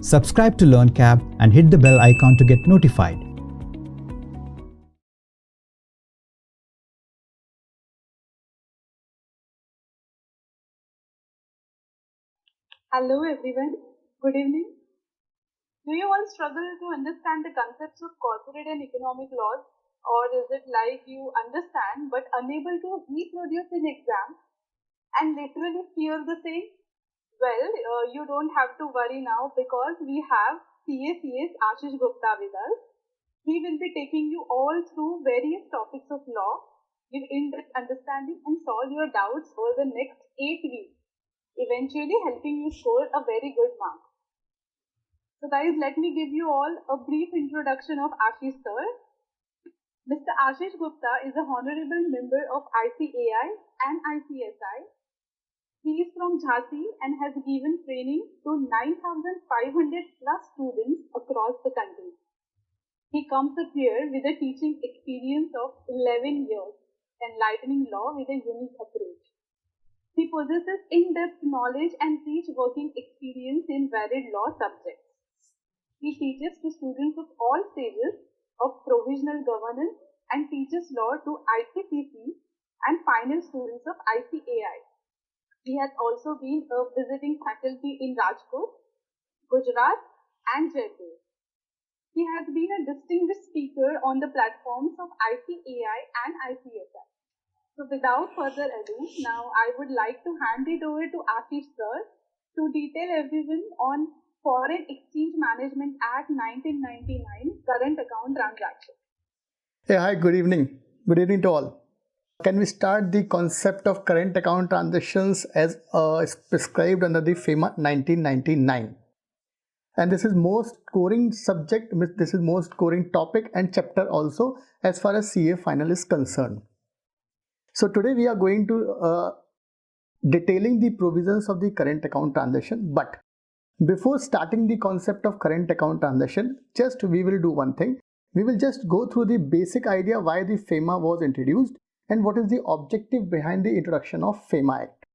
Subscribe to LearnCab and hit the bell icon to get notified. Hello everyone, good evening. Do you all struggle to understand the concepts of corporate and economic laws, or is it like you understand but unable to reproduce in exam and literally fear the same? Well, you don't have to worry now because we have CACS Ashish Gupta with us. He will be taking you all through various topics of law, give in-depth understanding and solve your doubts over the next 8 weeks, eventually helping you score a very good mark. So guys, let me give you all a brief introduction of Ashish sir. Mr. Ashish Gupta is a honorable member of ICAI and ICSI. He is from Jhansi and has given training to 9,500 plus students across the country. He comes up here with a teaching experience of 11 years, enlightening law with a unique approach. He possesses in-depth knowledge and rich working experience in varied law subjects. He teaches to students of all stages of provisional governance and teaches law to ITPC and final students of ICAI. He has also been a visiting faculty in Rajkot, Gujarat and Jaipur. He has been a distinguished speaker on the platforms of ICAI and ICSI. So without further ado, now I would like to hand it over to Ashish sir to detail everyone on Foreign Exchange Management Act 1999 current account transaction. Hey, hi, good evening. Good evening to all. Can we start the concept of current account transactions as prescribed under the FEMA 1999? And this is most scoring subject, this is most scoring topic and chapter also as far as CA final is concerned. So today we are going to detailing the provisions of the current account transaction. But before starting the concept of current account transaction, just we will do one thing. We will just go through the basic idea why the FEMA was introduced and what is the objective behind the introduction of FEMA Act.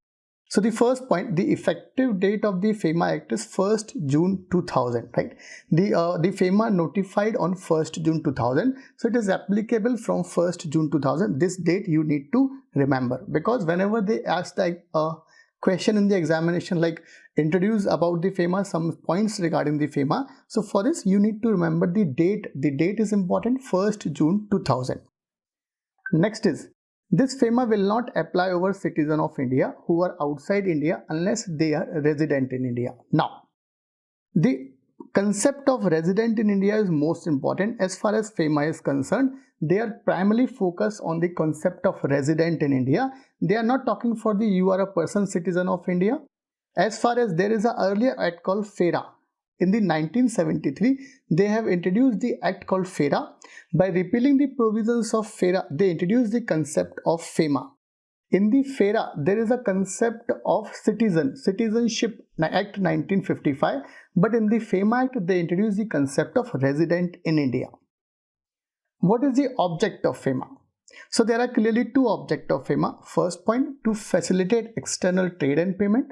So the first point, the effective date of the FEMA Act is 1st June 2000, right? The FEMA notified on 1st June 2000. So it is applicable from 1st June 2000. This date you need to remember because whenever they ask like a question in the examination like introduce about the FEMA, some points regarding the FEMA. So for this you need to remember the date. The date is important, 1st June 2000. Next is, this FEMA will not apply over citizens of India who are outside India unless they are resident in India. Now, the concept of resident in India is most important as far as FEMA is concerned. They are primarily focused on the concept of resident in India. They are not talking for the you are a person citizen of India. As far as there is an earlier act called FERA. In the 1973, they have introduced the act called FERA. By repealing the provisions of FERA, they introduced the concept of FEMA. In the FERA, there is a concept of Citizenship Act 1955, but in the FEMA Act, they introduced the concept of resident in India. What is the object of FEMA? So there are clearly two objects of FEMA. First point, to facilitate external trade and payment.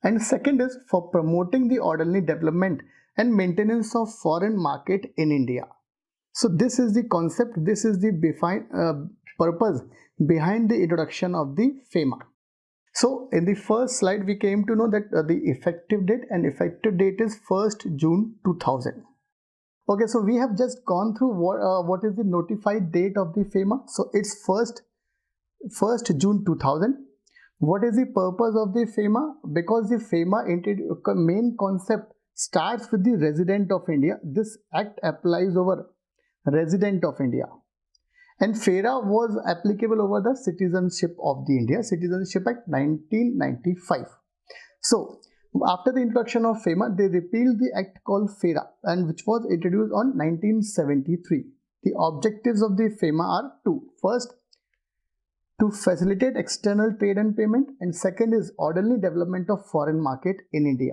And second is for promoting the orderly development and maintenance of foreign market in India. So this is the concept, this is the purpose behind the introduction of the FEMA. So in the first slide we came to know that the effective date is 1st June 2000. Okay, so we have just gone through what is the notified date of the FEMA. So it's 1st June 2000. What is the purpose of the FEMA? Because the FEMA main concept starts with the resident of India. This act applies over resident of India. And FERA was applicable over the Citizenship of the India, Citizenship Act 1995. So after the introduction of FEMA, they repealed the act called FERA and which was introduced on 1973. The objectives of the FEMA are two. First, to facilitate external trade and payment, and second is orderly development of foreign market in India.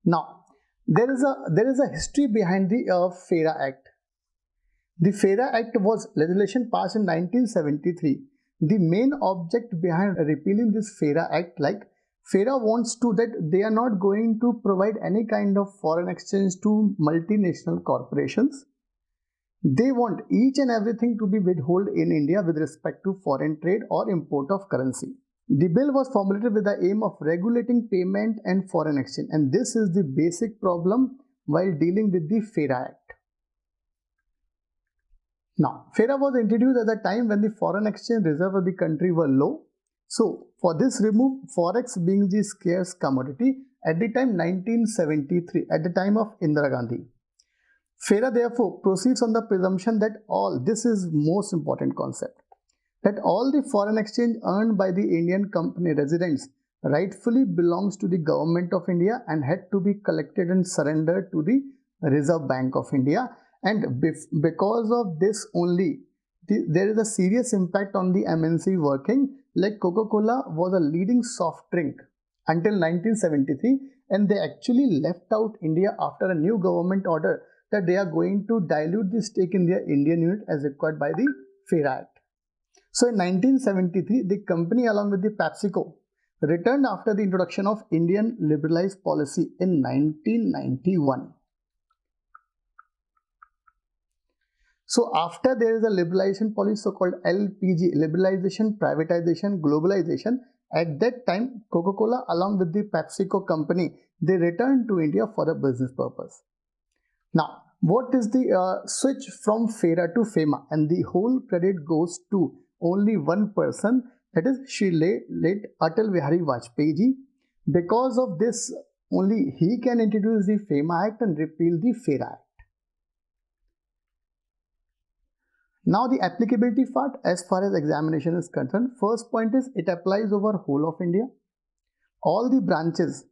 Now, there is a history behind the FERA Act. The FERA Act was legislation passed in 1973. The main object behind repealing this FERA Act, like FERA wants to that they are not going to provide any kind of foreign exchange to multinational corporations. They want each and everything to be withheld in India with respect to foreign trade or import of currency. The bill was formulated with the aim of regulating payment and foreign exchange, and this is the basic problem while dealing with the FERA Act. Now, FERA was introduced at the time when the foreign exchange reserve of the country were low. So, for this remove forex being the scarce commodity at the time 1973, at the time of Indira Gandhi. FERA therefore proceeds on the presumption that this is most important concept, that all the foreign exchange earned by the Indian company residents rightfully belongs to the government of India and had to be collected and surrendered to the Reserve Bank of India. And because of this only, there is a serious impact on the MNC working. Like Coca-Cola was a leading soft drink until 1973, and they actually left out India after a new government order that they are going to dilute the stake in their Indian unit as required by the FERA Act. So in 1973, the company along with the PepsiCo returned after the introduction of Indian liberalized policy in 1991. So after there is a liberalization policy, so-called LPG, liberalization, privatization, globalization, at that time Coca-Cola along with the PepsiCo company, they returned to India for a business purpose. Now, what is the switch from FERA to FEMA, and the whole credit goes to only one person, that is Shri late Atal Bihari Vajpayee ji. Because of this, only he can introduce the FEMA Act and repeal the FERA Act. Now the applicability part as far as examination is concerned, first point is it applies over whole of India. All the branches,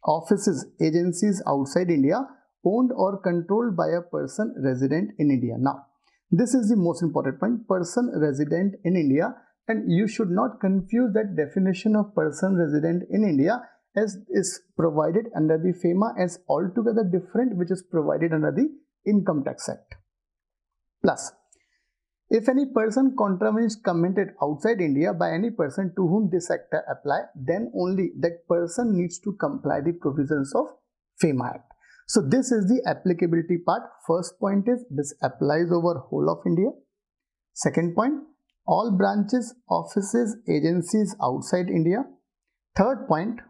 offices, agencies outside India owned or controlled by a person resident in India. Now, this is the most important point, person resident in India, and you should not confuse that definition of person resident in India as is provided under the FEMA as altogether different, which is provided under the Income Tax Act. Plus, if any person contravenes committed outside India by any person to whom this act apply, then only that person needs to comply the provisions of FEMA Act. So this is the applicability part. First point is this applies over whole of India. Second point, all branches, offices, agencies outside India. Third point,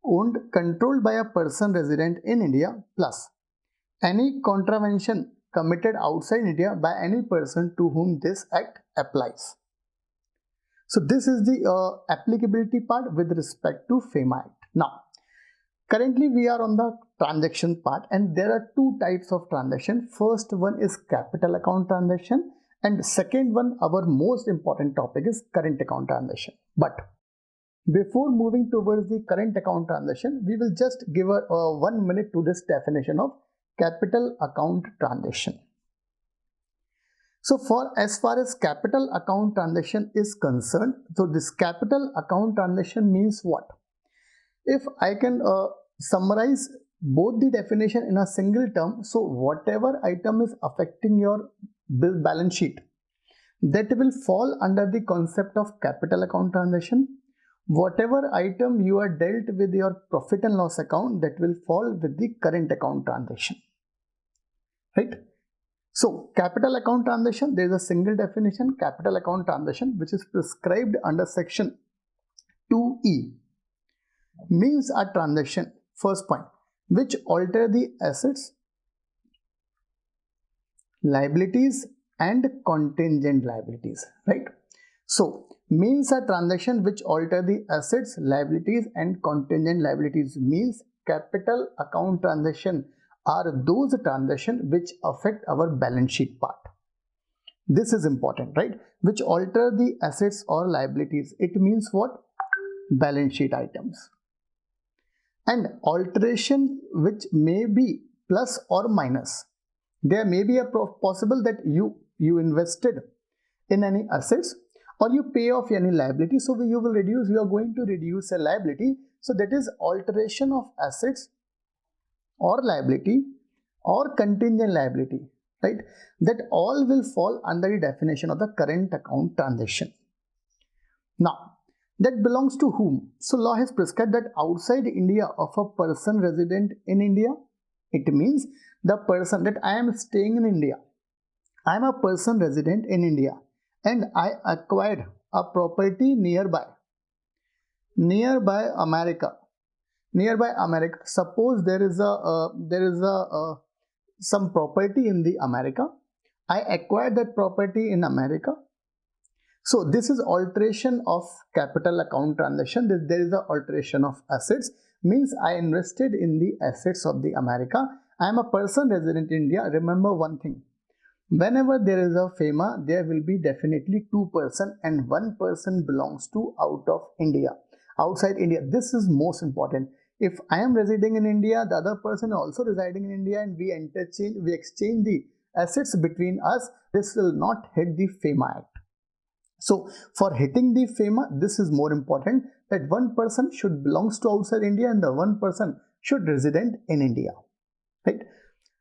owned, controlled by a person resident in India, plus any contravention committed outside India by any person to whom this act applies. So this is the applicability part with respect to FEMA Act. Now, currently we are on the transaction part, and there are two types of transaction. First one is capital account transaction, and second one, our most important topic, is current account transaction. But before moving towards the current account transaction, we will just give a 1 minute to this definition of capital account transaction. So as far as capital account transaction is concerned, so this capital account transaction means what? If I can summarize both the definition in a single term, so whatever item is affecting your balance sheet, that will fall under the concept of capital account transaction. Whatever item you are dealt with your profit and loss account, that will fall with the current account transaction, right? So capital account transaction, there is a single definition, capital account transaction, which is prescribed under section 2E, means a transaction, first point, which alter the assets, liabilities and contingent liabilities, right? So means a transaction which alter the assets, liabilities and contingent liabilities. Means capital account transaction are those transactions which affect our balance sheet part. This is important, right? Which alter the assets or liabilities. It means what? Balance sheet items. And alteration which may be plus or minus. There may be a possible that you invested in any assets or you pay off any liability, so you are going to reduce a liability. So that is alteration of assets or liability or contingent liability, right? That all will fall under the definition of the current account transaction. Now, That belongs to whom? So law has prescribed that outside India of a person resident in India, it means the person that I am staying in India. I am a person resident in India and I acquired a property nearby America. Suppose there is some property in the America. I acquired that property in America. So this is alteration of capital account transaction. There is a alteration of assets, means I invested in the assets of the America. I am a person resident in India. Remember one thing. Whenever there is a FEMA, there will be definitely two person and one person belongs to outside India. This is most important. If I am residing in India, the other person also residing in India, and we exchange the assets between us, this will not hit the FEMA Act. So for hitting the FEMA, this is more important, that one person should belongs to outside India and the one person should resident in India, right?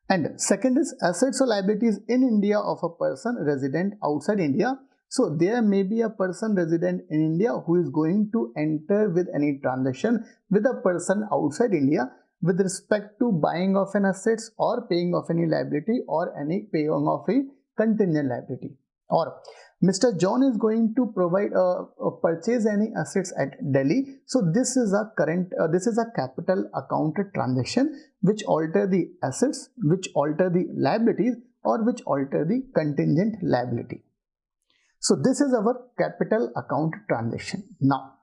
And second is assets or liabilities in India of a person resident outside India. So there may be a person resident in India who is going to enter with any transaction with a person outside India with respect to buying of an assets or paying of any liability or any paying of a contingent liability. Or Mr. John is going to purchase any assets at Delhi. So this is a capital account transaction which alter the assets, which alter the liabilities, or which alter the contingent liability. So this is our capital account transaction. Now,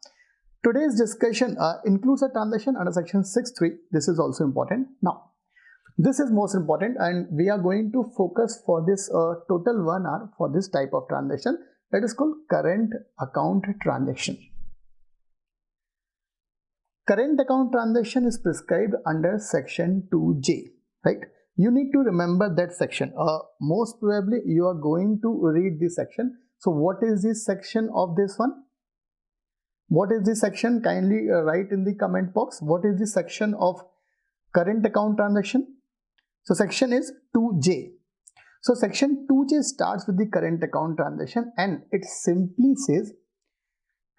today's discussion includes a transaction under section 6.3. This is also important. Now, this is most important, and we are going to focus for this total 1 hour for this type of transaction, that is called current account transaction. Current account transaction is prescribed under section 2J, right? You need to remember that section. Most probably you are going to read this section. So what is the section of this one? What is the section? Kindly write in the comment box. What is the section of current account transaction? So section is 2J. So section 2J starts with the current account transaction, and it simply says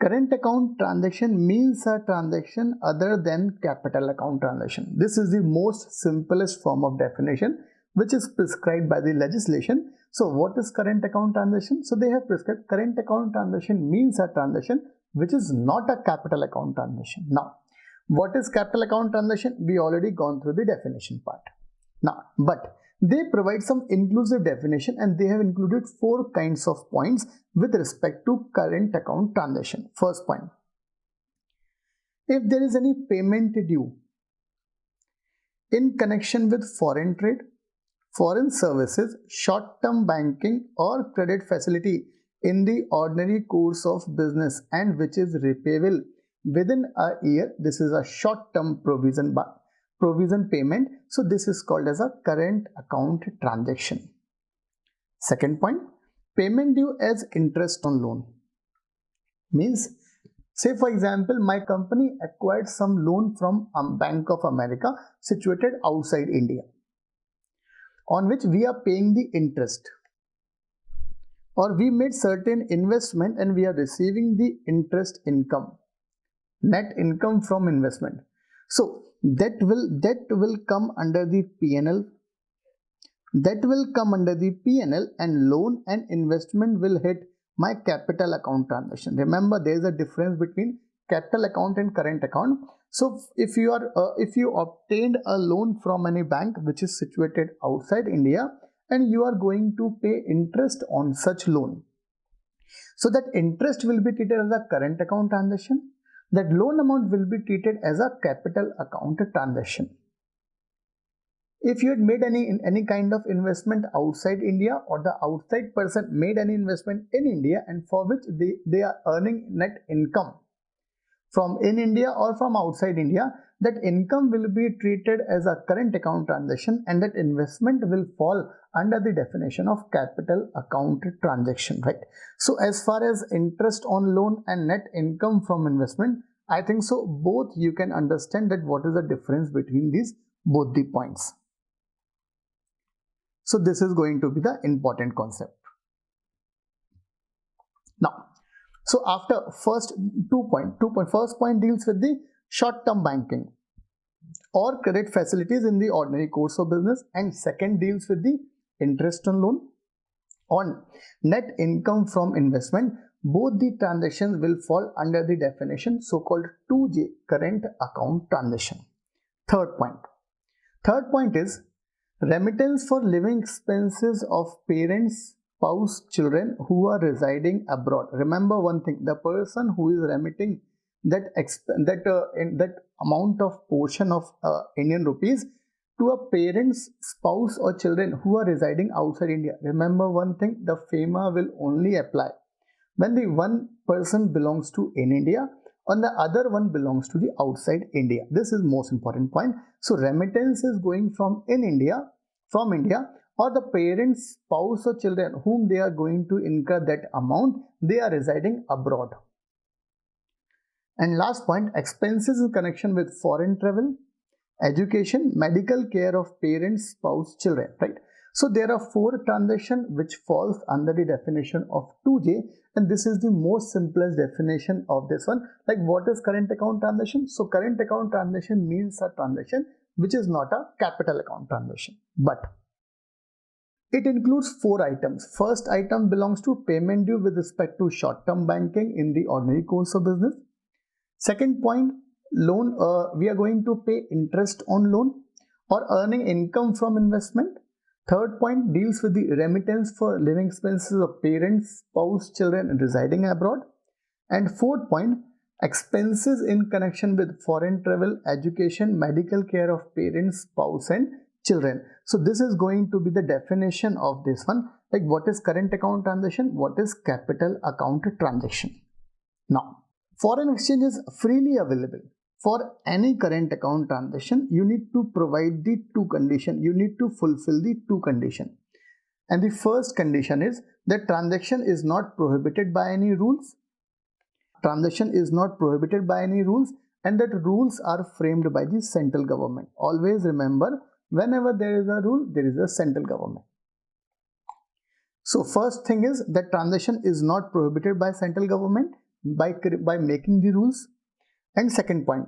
current account transaction means a transaction other than capital account transaction. This is the most simplest form of definition which is prescribed by the legislation. So what is current account transaction? So they have prescribed current account transaction means a transaction which is not a capital account transaction. Now, what is capital account transaction? We already gone through the definition part. Now, but they provide some inclusive definition, and they have included 4 kinds of points with respect to current account transaction. First point, if there is any payment due in connection with foreign trade, foreign services, short-term banking or credit facility in the ordinary course of business and which is repayable within a year, this is a short-term provision payment. So this is called as a current account transaction. Second point, payment due as interest on loan. Means, say for example, my company acquired some loan from Bank of America situated outside India, on which we are paying the interest. Or we made certain investment and we are receiving the interest income, net income from investment. So that will come under the P&L. That will come under the P&L, and loan and investment will hit my capital account transaction. Remember, there is a difference between capital account and current account. So if you obtained a loan from any bank which is situated outside India, and you are going to pay interest on such loan, so that interest will be treated as a current account transaction. That loan amount will be treated as a capital account transaction. If you had made any kind of investment outside India, or the outside person made any investment in India and for which they are earning net income from in India or from outside India, that income will be treated as a current account transaction, and that investment will fall under the definition of capital account transaction, right? So as far as interest on loan and net income from investment, I think so both you can understand that what is the difference between these both the points. So this is going to be the important concept. Now, So after first first point deals with the short-term banking or credit facilities in the ordinary course of business, and second deals with the interest on loan on net income from investment. Both the transactions will fall under the definition so-called 2J, current account transaction. Third point is remittance for living expenses of parents, spouse, children who are residing abroad. Remember one thing, the person who is remitting that amount of portion of Indian rupees to a parent's spouse or children who are residing outside India. Remember one thing, the FEMA will only apply when the one person belongs to in India and the other one belongs to the outside India. This is most important point. So remittance is going from India, or the parents, spouse or children whom they are going to incur that amount, they are residing abroad. And last point, expenses in connection with foreign travel, education, medical care of parents, spouse, children, right? So there are 4 transactions which falls under the definition of 2J, and this is the most simplest definition of this one. Like, what is current account transaction? So current account transaction means a transaction which is not a capital account transaction, but it includes 4 items. First item belongs to payment due with respect to short-term banking in the ordinary course of business. Second point, loan, we are going to pay interest on loan or earning income from investment. Third point deals with the remittance for living expenses of parents, spouse, children residing abroad. And fourth point, expenses in connection with foreign travel, education, medical care of parents, spouse and children. So this is going to be the definition of this one. Like, what is current account transaction? What is capital account transaction? Now, foreign exchange is freely available. For any current account transaction, you need to provide the 2 conditions. You need to fulfill the 2 conditions. And the first condition is that transaction is not prohibited by any rules. Transaction is not prohibited by any rules, and that rules are framed by the central government. Always remember, whenever there is a rule, there is a central government. So first thing is that transaction is not prohibited by central government by making the rules. And second point,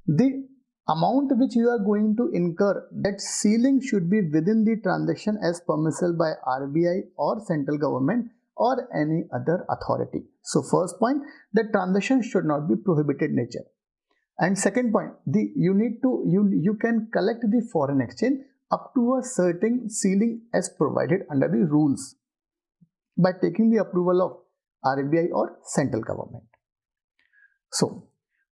the amount which you are going to incur, that ceiling should be within the transaction as permissible by RBI or central government or any other authority. So first point, the transaction should not be prohibited nature. And second point, you can collect the foreign exchange up to a certain ceiling as provided under the rules by taking the approval of RBI or central government. So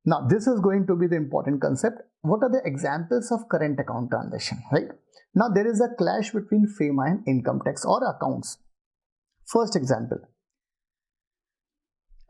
now this is going to be the important concept. What are the examples of current account transaction, right? Now there is a clash between FEMA and income tax or accounts. First example,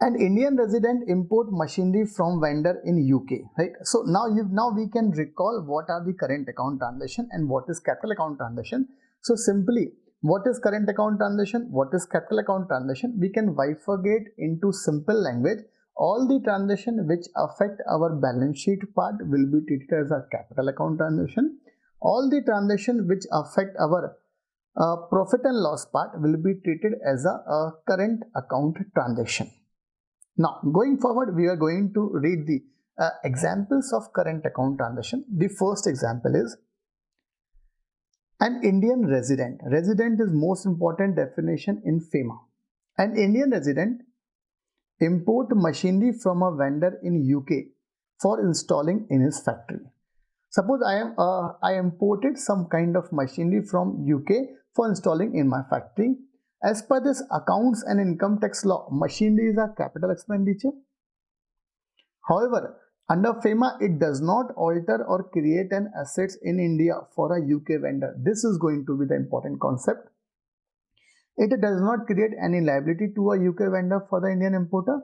an Indian resident import machinery from vendor in UK, right? So now we can recall what are the current account transaction and what is capital account transaction. So simply, what is current account transaction? What is capital account transaction? We can bifurcate into simple language. All the transactions which affect our balance sheet part will be treated as a capital account transaction. All the transactions which affect our profit and loss part will be treated as a current account transaction. Now, going forward, we are going to read the examples of current account transaction. The first example is an Indian resident. Resident is most important definition in FEMA. An Indian resident import machinery from a vendor in UK for installing in his factory. Suppose I imported some kind of machinery from UK for installing in my factory. As per this accounts and income tax law, machinery is a capital expenditure. However, under FEMA, it does not alter or create an assets in India for a UK vendor. This is going to be the important concept. It does not create any liability to a UK vendor for the Indian importer.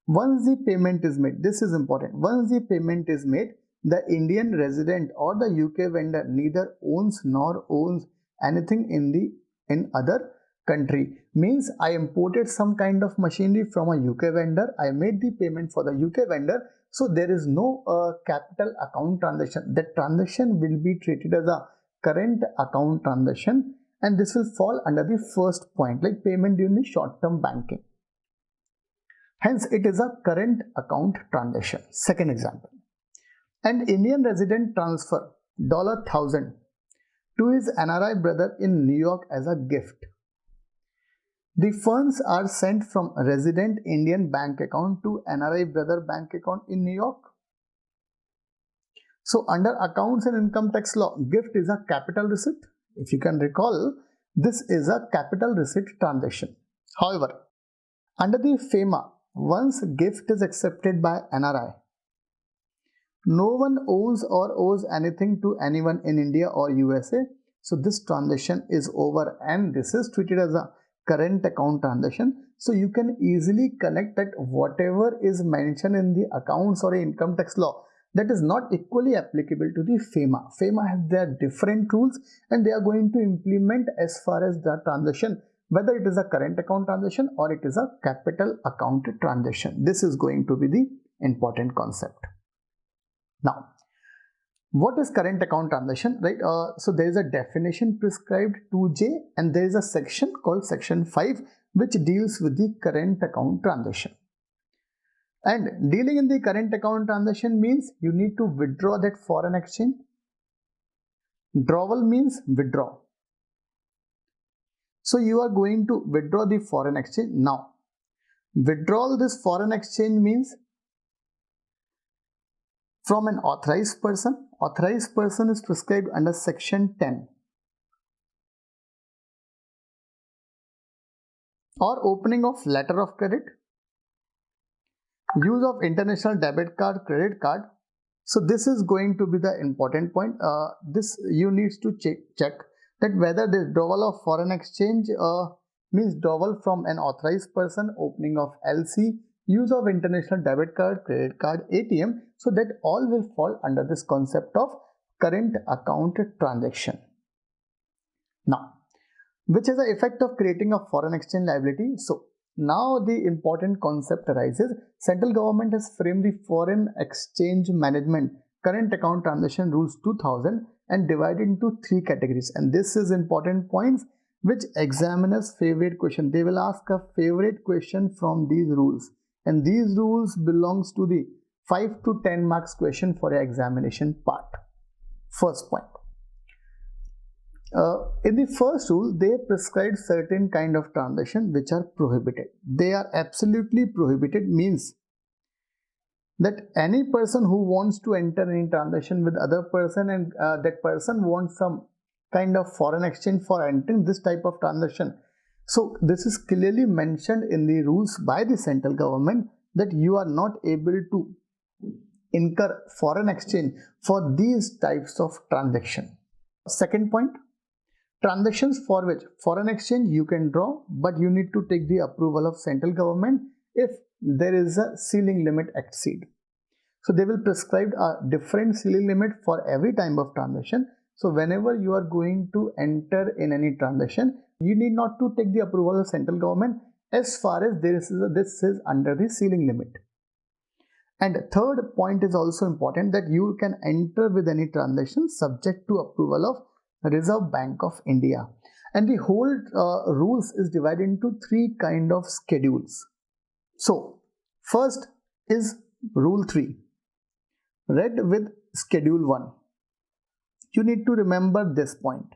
Once the payment is made, this is important. Once the payment is made, the Indian resident or the UK vendor neither owns nor owns anything in other country. Means I imported some kind of machinery from a UK vendor. I made the payment for the UK vendor. So there is no capital account transaction. That transaction will be treated as a current account transaction. And this will fall under the first point, like payment during the short-term banking. Hence, it is a current account transaction. Second example. An Indian resident transfer $1,000 to his NRI brother in New York as a gift. The funds are sent from a resident Indian bank account to NRI brother bank account in New York. So under accounts and income tax law, gift is a capital receipt. If you can recall, this is a capital receipt transaction. However, under the FEMA, once gift is accepted by NRI, no one owns or owes anything to anyone in India or USA. So this transaction is over and this is treated as a current account transaction. So you can easily connect that whatever is mentioned in the accounts or income tax law, that is not equally applicable to the FEMA. FEMA has their different rules and they are going to implement as far as the transaction, whether it is a current account transaction or it is a capital account transaction. This is going to be the important concept. Now, what is current account transaction, right? So there is a definition prescribed 2J and there is a section called section 5 which deals with the current account transaction. And dealing in the current account transaction means you need to withdraw that foreign exchange. Drawal means withdraw. So you are going to withdraw the foreign exchange. Now, withdrawal this foreign exchange means from an authorized person. Authorized person is prescribed under section 10. Or opening of letter of credit. Use of international debit card, credit card. So this is going to be the important point. This you need to check that whether the withdrawal of foreign exchange means withdrawal from an authorized person, opening of LC, use of international debit card, credit card, ATM. So that all will fall under this concept of current account transaction. Now, which is the effect of creating a foreign exchange liability? So now the important concept arises. Central government has framed the foreign exchange management current account transaction rules 2000 and divided into 3 categories. And this is important points which examiners favorite question. They will ask a favorite question from these rules. And these rules belongs to the 5 to 10 marks question for your examination part. First point. In the first rule, they prescribed certain kind of transaction which are prohibited. They are absolutely prohibited means that any person who wants to enter any transaction with other person and that person wants some kind of foreign exchange for entering this type of transaction. So this is clearly mentioned in the rules by the central government that you are not able to incur foreign exchange for these types of transaction. Second point, transactions for which foreign exchange you can draw, but you need to take the approval of central government if there is a ceiling limit exceed. So they will prescribe a different ceiling limit for every type of transaction. So whenever you are going to enter in any transaction, you need not to take the approval of central government as far as this is under the ceiling limit. And third point is also important that you can enter with any transaction subject to approval of Reserve Bank of India. And the whole rules is divided into 3 kind of schedules. So first is rule 3, read with schedule 1. You need to remember this point.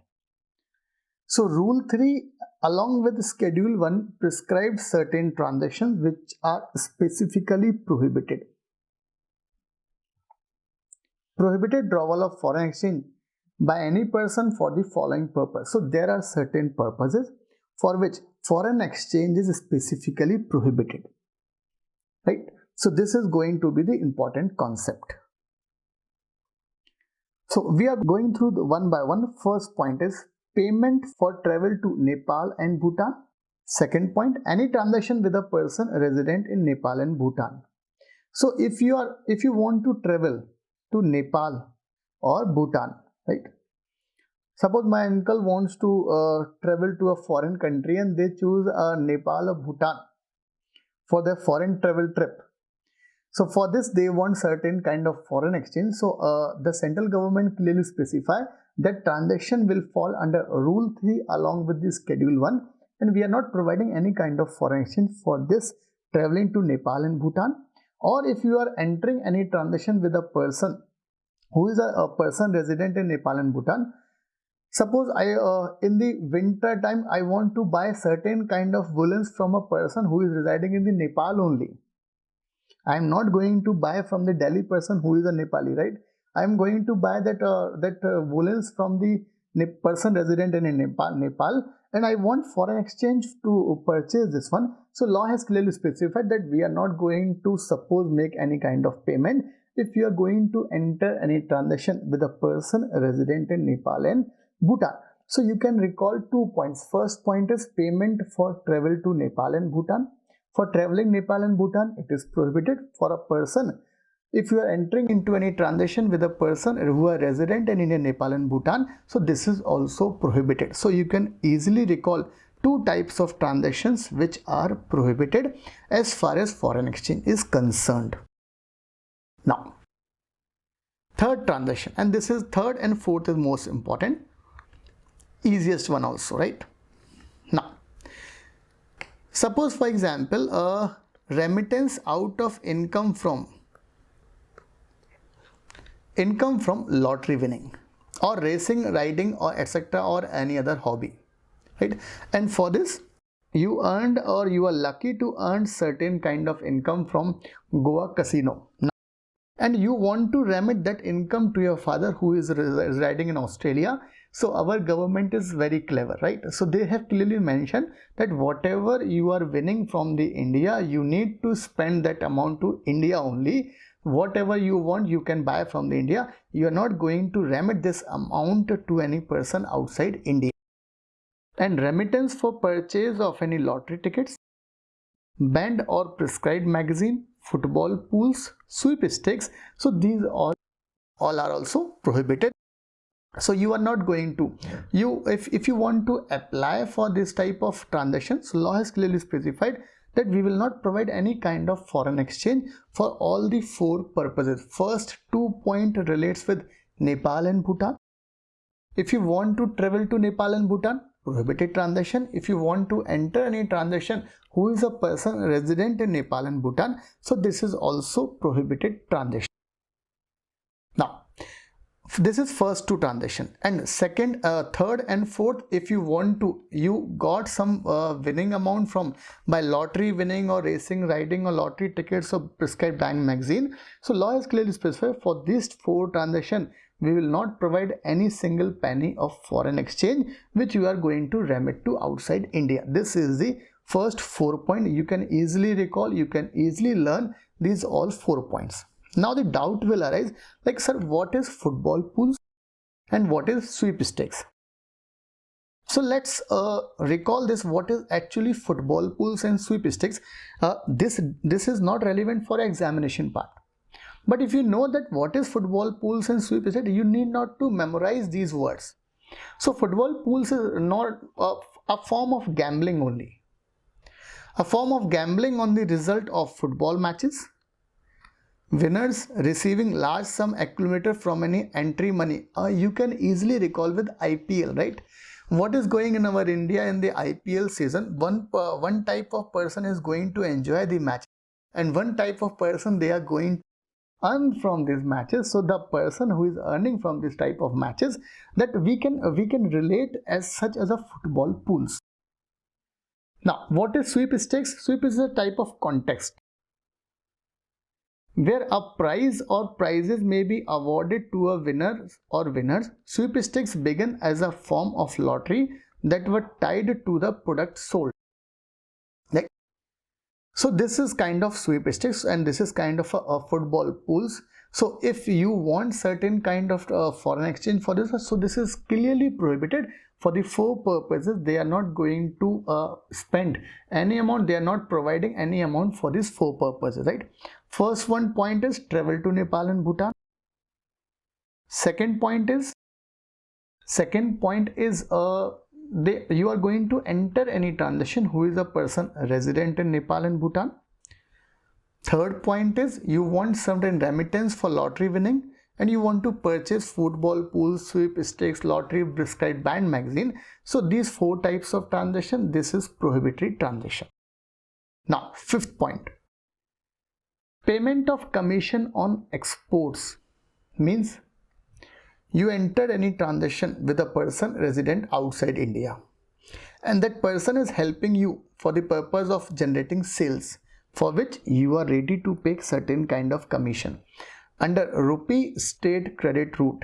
So rule 3 along with schedule 1 prescribes certain transactions which are specifically prohibited. Prohibited drawal of foreign exchange by any person for the following purpose. So there are certain purposes for which foreign exchange is specifically prohibited, right? So this is going to be the important concept. So we are going through the one by one. First point is payment for travel to Nepal and Bhutan. Second point, any transaction with a person resident in Nepal and Bhutan. So if you want to travel to Nepal or Bhutan, right? Suppose my uncle wants to travel to a foreign country and they choose Nepal or Bhutan for their foreign travel trip. So for this they want certain kind of foreign exchange. So the central government clearly specify that transaction will fall under rule 3 along with the schedule 1, and we are not providing any kind of foreign exchange for this traveling to Nepal and Bhutan, or if you are entering any transaction with a person who is a person resident in Nepal and Bhutan. Suppose in the winter time I want to buy certain kind of woolens from a person who is residing in the Nepal only. I am not going to buy from the Delhi person who is a Nepali, right? I am going to buy that woolens from the person resident in Nepal, and I want foreign exchange to purchase this one. So law has clearly specified that we are not going to suppose make any kind of payment if you are going to enter any transaction with a person resident in Nepal and Bhutan. So you can recall 2 points. First point is payment for travel to Nepal and Bhutan. For traveling Nepal and Bhutan, it is prohibited. For a person, if you are entering into any transaction with a person who are resident in Nepal and Bhutan, so this is also prohibited. So you can easily recall 2 types of transactions which are prohibited as far as foreign exchange is concerned. Now, third transaction, and this is third and fourth is most important, easiest one also, right? Now, suppose for example a remittance out of income from lottery winning or racing, riding, or etc., or any other hobby, right? And for this you earned or you are lucky to earn certain kind of income from Goa casino, and you want to remit that income to your father who is residing in Australia. So our government is very clever, right? So they have clearly mentioned that whatever you are winning from the India, you need to spend that amount to India only. Whatever you want, you can buy from the India. You are not going to remit this amount to any person outside India. And remittance for purchase of any lottery tickets, banned or prescribed magazine, football pools, sweepstakes. So these all are also prohibited. So you are not going to, if you want to apply for this type of transactions, law has clearly specified that we will not provide any kind of foreign exchange for all the 4 purposes. First 2 point relates with Nepal and Bhutan. If you want to travel to Nepal and Bhutan, prohibited transaction. If you want to enter any transaction who is a person resident in Nepal and Bhutan, so this is also prohibited transaction. Now, this is first 2 transaction, and second, third and fourth, if you want to, you got some winning amount from by lottery winning or racing, riding, or lottery tickets or prescribed bank magazine. So law has clearly specified for these 4 transaction we will not provide any single penny of foreign exchange which you are going to remit to outside India. This is the first 4 point. You can easily recall, you can easily learn these all 4 points. Now the doubt will arise, like, sir, what is football pools and what is sweepstakes? So let's recall this, what is actually football pools and sweepstakes. This is not relevant for examination part. But if you know that what is football pools and sweepstakes, you need not to memorize these words. So football pools is not a form of gambling only. A form of gambling on the result of football matches. Winners receiving large sum accumulated from any entry money. You can easily recall with IPL, right? What is going in our India in the IPL season? One type of person is going to enjoy the match, and one type of person they are going to earn from these matches. So the person who is earning from this type of matches, that we can relate as such as a football pools. Now, what is sweepstakes? Sweep is a type of context where a prize or prizes may be awarded to a winner or winners. Sweepstakes began as a form of lottery that were tied to the product sold. Like, so this is kind of sweepstakes, and this is kind of a football pools. So if you want certain kind of foreign exchange for this, so this is clearly prohibited. For the 4 purposes, they are not going to spend any amount. They are not providing any amount for these 4 purposes, right? First one point is travel to Nepal and Bhutan. Second point is you are going to enter any transaction who is a person resident in Nepal and Bhutan. Third point is you want certain remittance for lottery winning, and you want to purchase football pools, sweepstakes, lottery, prescribed band magazine. So these 4 types of transaction, this is prohibitory transaction. Now, fifth point, payment of commission on exports means you entered any transaction with a person resident outside India, and that person is helping you for the purpose of generating sales, for which you are ready to pay certain kind of commission under rupee state credit route.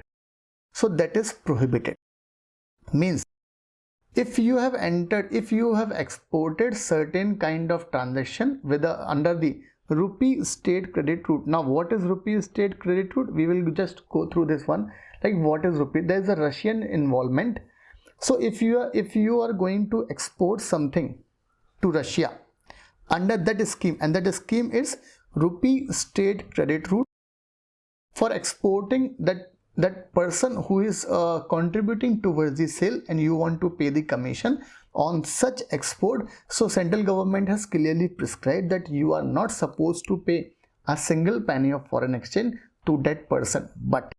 So that is prohibited. Means if you have exported certain kind of transaction with under the rupee state credit route. Now what is rupee state credit route? We will just go through this one. Like, what is rupee? There is a Russian involvement. So if you are going to export something to Russia under that scheme, and that scheme is rupee state credit route, for exporting that person who is contributing towards the sale, and you want to pay the commission on such export. So central government has clearly prescribed that you are not supposed to pay a single penny of foreign exchange to that person. But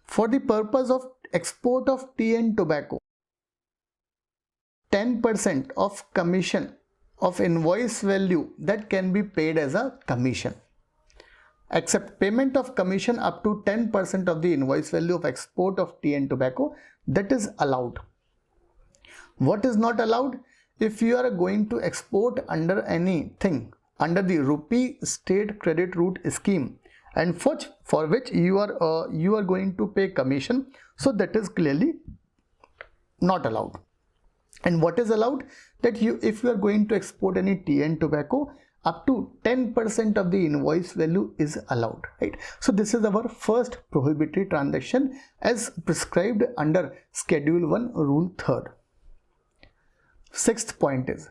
for the purpose of export of tea and tobacco, 10% of commission of invoice value that can be paid as a commission, except payment of commission up to 10% of the invoice value of export of tea and tobacco, that is allowed. What is not allowed? If you are going to export under anything under the rupee state credit route scheme, and for which you are going to pay commission, so that is clearly not allowed. And what is allowed? That if you are going to export any tea and tobacco, up to 10% of the invoice value is allowed, right? So this is our first prohibitory transaction as prescribed under Schedule 1, Rule 3rd. Sixth point is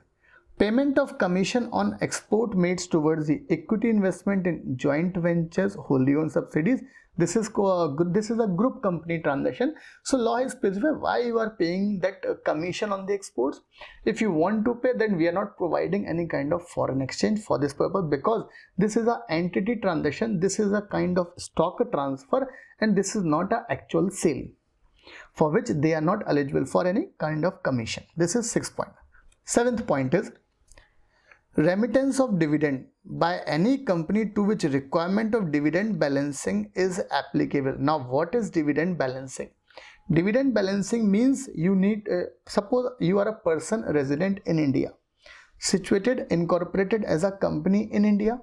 payment of commission on export made towards the equity investment in joint ventures, wholly owned subsidiaries. This is a group company transaction. So law is specified why you are paying that commission on the exports. If you want to pay, then we are not providing any kind of foreign exchange for this purpose, because this is an entity transaction, this is a kind of stock transfer, and this is not an actual sale, for which they are not eligible for any kind of commission. This is 6th point. 7th point is remittance of dividend by any company to which requirement of dividend balancing is applicable. Now what is dividend balancing? Dividend balancing means you need, suppose you are a person resident in India, situated, incorporated as a company in India.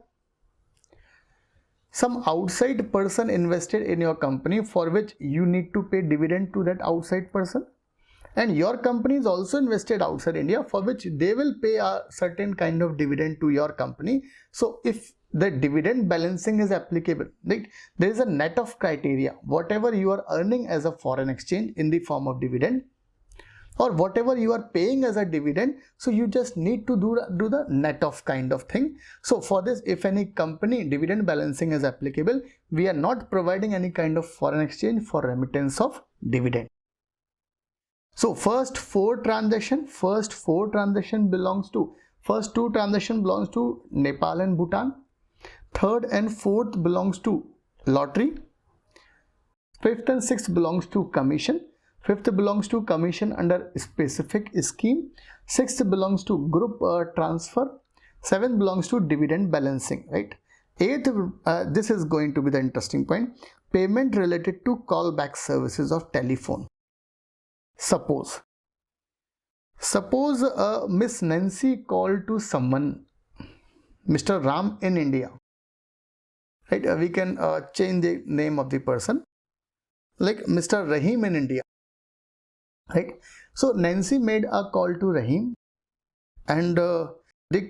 Some outside person invested in your company, for which you need to pay dividend to that outside person. And your company is also invested outside India, for which they will pay a certain kind of dividend to your company. So if the dividend balancing is applicable, right, there is a net of criteria. Whatever you are earning as a foreign exchange in the form of dividend, or whatever you are paying as a dividend, so you just need to do the net of kind of thing. So for this, if any company dividend balancing is applicable, we are not providing any kind of foreign exchange for remittance of dividend. So first two transaction belongs to Nepal and Bhutan. Third and fourth belongs to lottery. Fifth and sixth belongs to commission. Fifth belongs to commission under specific scheme. Sixth belongs to group transfer. Seventh belongs to dividend balancing, right? Eighth, this is going to be the interesting point, payment related to callback services of telephone. Suppose Miss Nancy called to someone, Mr. Ram in India, right? We can change the name of the person, like Mr. Rahim in India, right? So Nancy made a call to Rahim, and the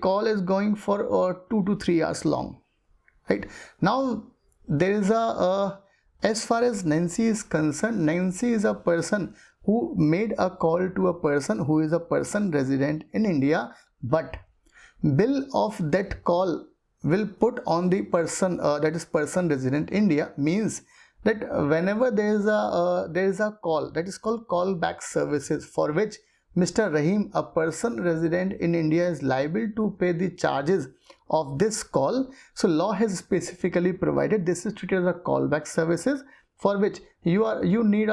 call is going for 2 to 3 hours long, right? Now there is as far as Nancy is concerned, Nancy is a person who made a call to a person who is a person resident in India, but bill of that call will put on the person, that is person resident India, means that whenever there is a call, that is called callback services, for which Mr. Rahim, a person resident in India, is liable to pay the charges of this call. So law has specifically provided this is treated as a callback services, for which you need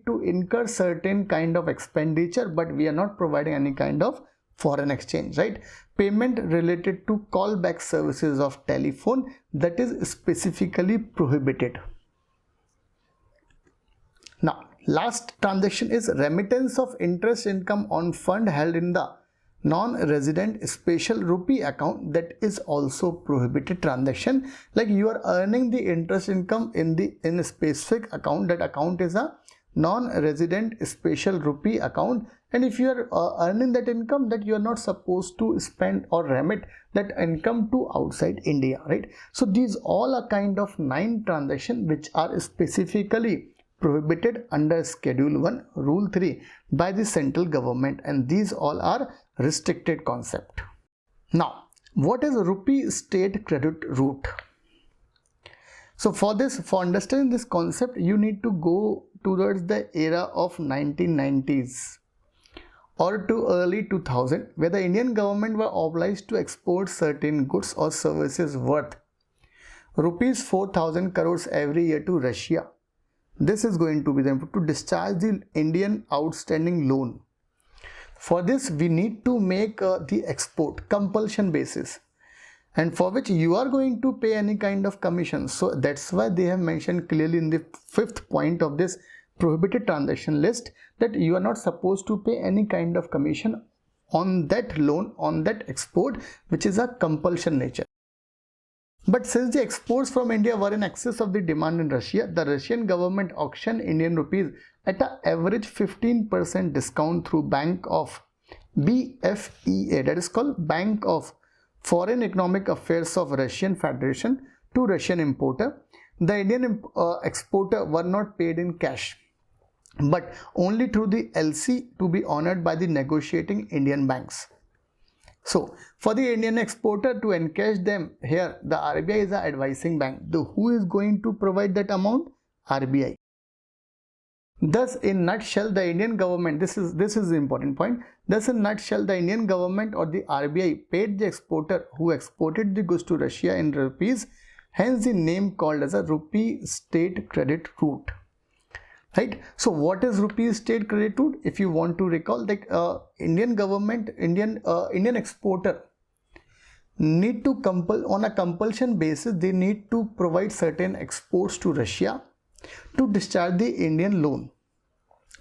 to incur certain kind of expenditure, but we are not providing any kind of foreign exchange, right? Payment related to callback services of telephone, that is specifically prohibited. Now, last transaction is remittance of interest income on fund held in the non-resident special rupee account, that is also prohibited transaction. Like you are earning the interest income in a specific account, that account is a non-resident special rupee account, and if you are earning that income, that you are not supposed to spend or remit that income to outside India, right? So these all are kind of 9 transactions which are specifically prohibited under Schedule 1 Rule 3 by the central government, and these all are restricted concept. Now, what is rupee state credit route? So for understanding this concept, you need to go towards the era of 1990s or to early 2000, where the Indian government were obliged to export certain goods or services worth rupees 4,000 crores every year to Russia. This is going to be them to discharge the Indian outstanding loan. For this, we need to make the export compulsion basis, and for which you are going to pay any kind of commission. So that's why they have mentioned clearly in the 5th point of this prohibited transaction list that you are not supposed to pay any kind of commission on that loan, on that export, which is a compulsion nature. But since the exports from India were in excess of the demand in Russia, the Russian government auctioned Indian rupees at an average 15% discount through Bank of BFEA, that is called Bank of Foreign Economic Affairs of Russian Federation, to Russian importer. The Indian exporter were not paid in cash, but only through the LC to be honored by the negotiating Indian banks. So, for the Indian exporter to encash them here, the RBI is an advising bank. Who is going to provide that amount? RBI. Thus, in nutshell, the Indian government, this is the important point. Thus, in nutshell, the Indian government or the RBI paid the exporter who exported the goods to Russia in rupees. Hence, the name called as a rupee state credit route. Right? So what is rupee state credit route? If you want to recall, like Indian government, Indian exporter need to on a compulsion basis, they need to provide certain exports to Russia to discharge the Indian loan.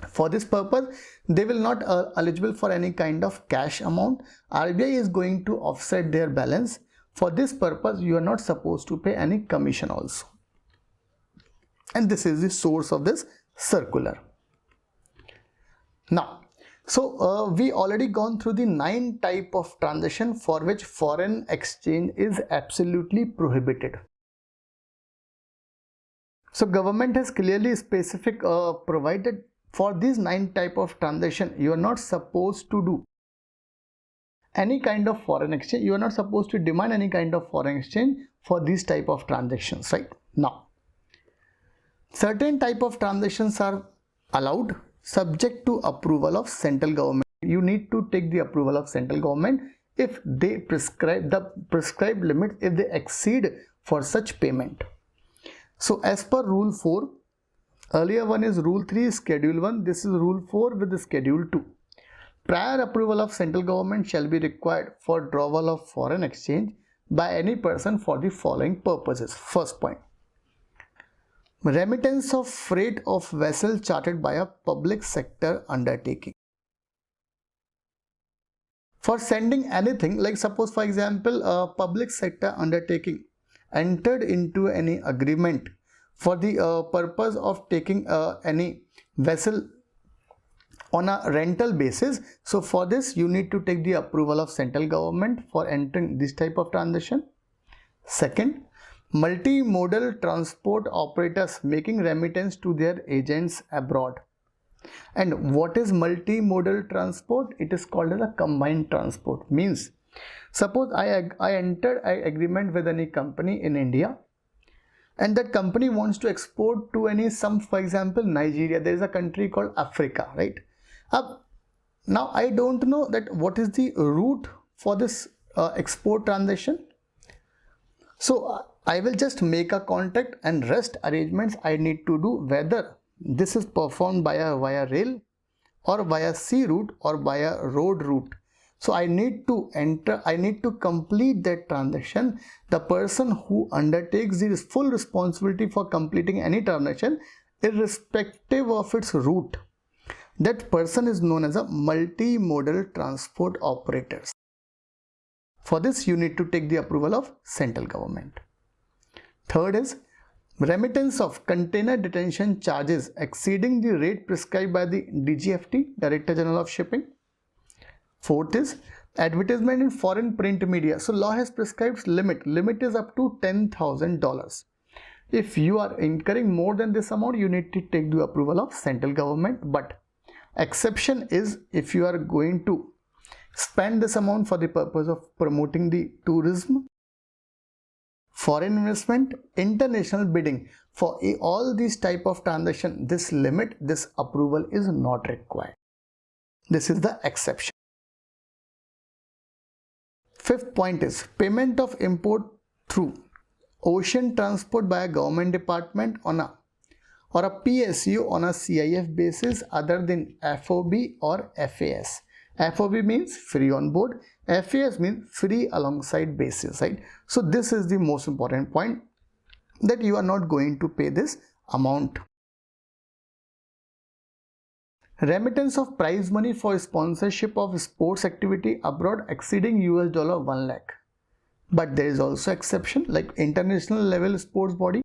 For this purpose, they will not eligible for any kind of cash amount. RBI is going to offset their balance. For this purpose, you are not supposed to pay any commission also. And this is the source of this circular. Now, so we already gone through the 9 type of transaction for which foreign exchange is absolutely prohibited. So government has clearly specific provided for these 9 type of transaction, you are not supposed to do any kind of foreign exchange. You are not supposed to demand any kind of foreign exchange for these type of transactions, right? Now, certain type of transactions are allowed subject to approval of central government. You need to take the approval of central government if they prescribe the prescribed limit, if they exceed for such payment. So as per Rule 4, earlier one is Rule 3 Schedule 1, this is Rule 4 with the Schedule 2. Prior approval of central government shall be required for drawal of foreign exchange by any person for the following purposes. First point, remittance of freight of vessel chartered by a public sector undertaking. For sending anything, like suppose for example a public sector undertaking entered into any agreement for the purpose of taking any vessel on a rental basis. So for this you need to take the approval of central government for entering this type of transaction. Second, multimodal transport operators making remittance to their agents abroad. And what is multimodal transport? It is called as a combined transport. Means suppose I entered an agreement with any company in India, and that company wants to export to for example Nigeria. There is a country called Africa, right? Now I don't know that what is the route for this export transaction. So I will just make a contact, and rest arrangements I need to do, whether this is performed via rail or via sea route or via road route. So I need to complete that transaction. The person who undertakes the full responsibility for completing any transaction, irrespective of its route, that person is known as a multimodal transport operator. For this, you need to take the approval of central government. Third is remittance of container detention charges exceeding the rate prescribed by the DGFT, Director General of Shipping. Fourth is advertisement in foreign print media. So law has prescribed limit is up to $10,000. If you are incurring more than this amount, you need to take the approval of central government. But exception is if you are going to spend this amount for the purpose of promoting the tourism, foreign investment, international bidding. For all these type of transaction, this approval is not required. This is the exception. Fifth point is payment of import through ocean transport by a government department or a PSU on a CIF basis other than FOB or FAS. FOB means free on board, FAS means free alongside basis, right? So this is the most important point, that you are not going to pay this amount. Remittance of prize money for sponsorship of sports activity abroad exceeding $1 lakh. But there is also exception, like international level sports body,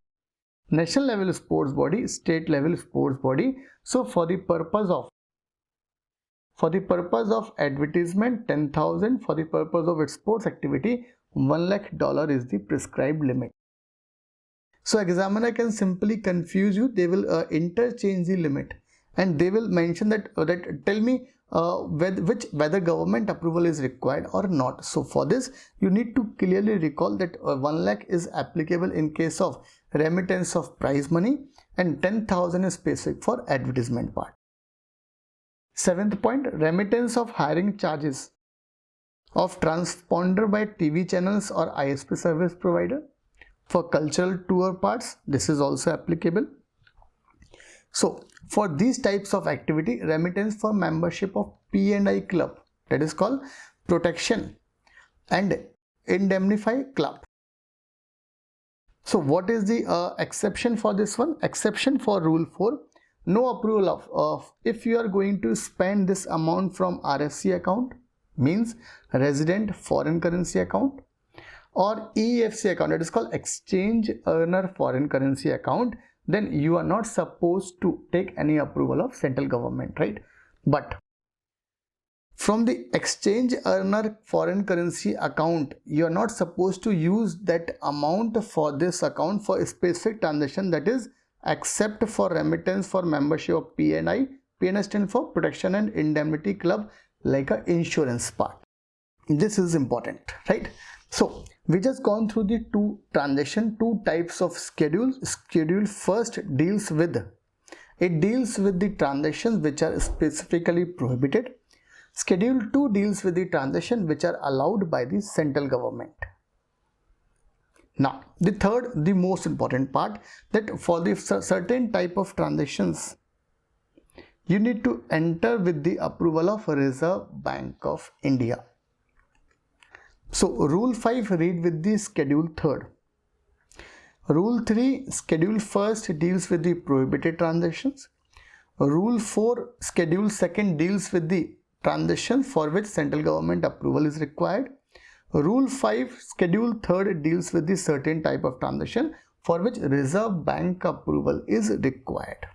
national level sports body, state level sports body. So for the purpose of advertisement, 10,000. For the purpose of its sports activity, $1 lakh is the prescribed limit. So examiner can simply confuse you. They will interchange the limit, and they will mention that tell me whether government approval is required or not. So for this, you need to clearly recall that 1 lakh is applicable in case of remittance of prize money, and 10,000 is specific for advertisement part. Seventh point, remittance of hiring charges of transponder by TV channels or ISP service provider. For cultural tour parts, this is also applicable. So for these types of activity, remittance for membership of P&I club, that is called Protection and Indemnify Club. So what is the exception for this one? Exception for Rule 4, no approval of if you are going to spend this amount from RFC account, means resident foreign currency account, or EFC account, that is called exchange earner foreign currency account, then you are not supposed to take any approval of central government, right? But from the exchange earner foreign currency account, you are not supposed to use that amount for this account for a specific transaction, that is except for remittance for membership of P&I. P&I stands for Protection and Indemnity Club, like a insurance part. This is important, right? So we just gone through the two types of schedule. Schedule first deals with the transactions which are specifically prohibited. Schedule 2 deals with the transactions which are allowed by the central government. Now the third, the most important part, that for the certain type of transactions you need to enter with the approval of Reserve Bank of India. So Rule 5 read with the Schedule 3rd. Rule 3 Schedule 1st deals with the prohibited transactions. Rule 4 Schedule 2nd deals with the transactions for which central government approval is required. Rule 5 Schedule 3rd deals with the certain type of transaction for which Reserve Bank approval is required.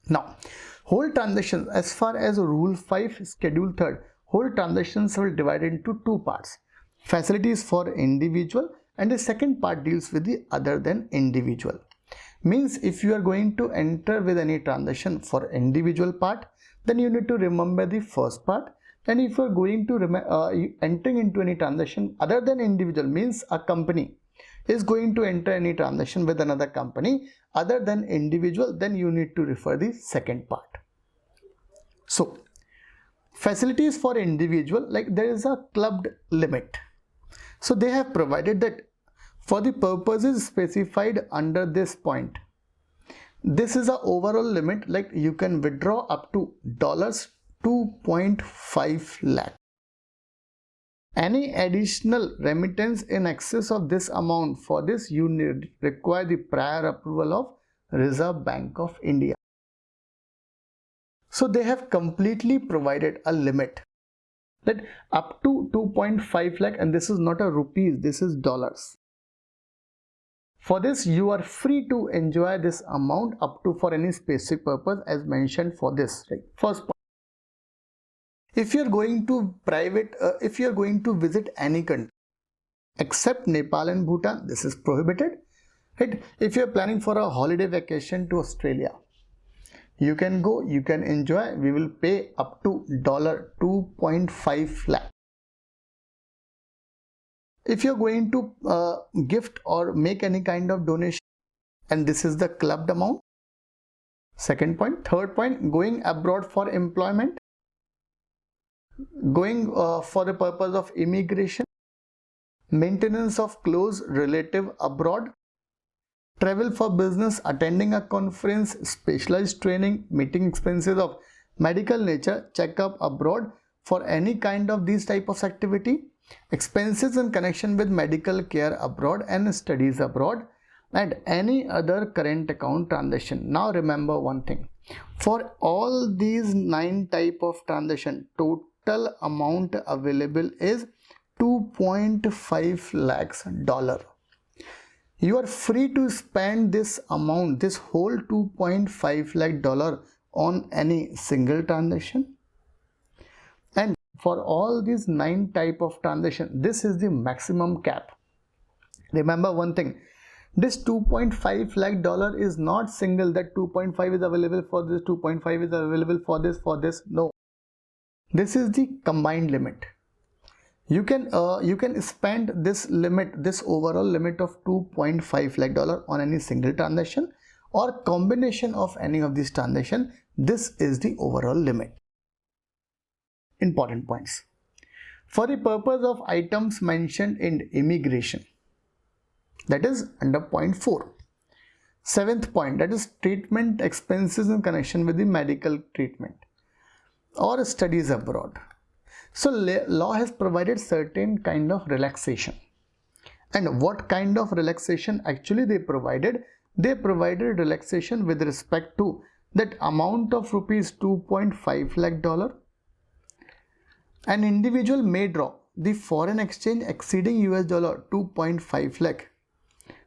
Now, whole transactions, as far as Rule 5 Schedule 3rd, whole transactions will divide into two parts. Facilities for individual, and the second part deals with the other than individual. Means if you are going to enter with any transaction for individual part, then you need to remember the first part. And if you are going to entering into any transaction other than individual, means a company is going to enter any transaction with another company other than individual, then you need to refer the second part. So facilities for individual, like there is a clubbed limit. So they have provided that for the purposes specified under this point, this is a overall limit, like you can withdraw up to $2.5 lakh. Any additional remittance in excess of this amount, for this you require the prior approval of Reserve Bank of India. So they have completely provided a limit that up to 2.5 lakh, and this is not a rupees, this is dollars. For this you are free to enjoy this amount up to for any specific purpose as mentioned for this, right? First point. If you are going to if you are going to visit any country except Nepal and Bhutan, this is prohibited, right? If you are planning for a holiday vacation to Australia, you can go, you can enjoy. We will pay up to $2.5 lakh. If you are going to gift or make any kind of donation, and this is the clubbed amount. Second point. Third point, going abroad for employment, going for the purpose of immigration, maintenance of close relative abroad, travel for business, attending a conference, specialized training, meeting expenses of medical nature, checkup abroad for any kind of these type of activity, expenses in connection with medical care abroad and studies abroad, and any other current account transaction. Now remember one thing, for all these 9 type of transaction, total amount available is $2.5 lakhs. You are free to spend this amount, this whole $2.5 lakh on any single transaction. And for all these 9 type of transaction, this is the maximum cap. Remember one thing, this $2.5 lakh is not single, that 2.5 is available for this, 2.5 is available for this. No, this is the combined limit. You can spend this limit, this overall limit of $2.5 lakh on any single transaction or combination of any of these transactions. This is the overall limit. Important points. For the purpose of items mentioned in immigration, that is under point 4. 7th point, that is treatment expenses in connection with the medical treatment or studies abroad. So law has provided certain kind of relaxation. And what kind of relaxation actually they provided? They provided relaxation with respect to that amount of rupees $2.5 lakh. An individual may draw the foreign exchange exceeding US dollar 2.5 lakh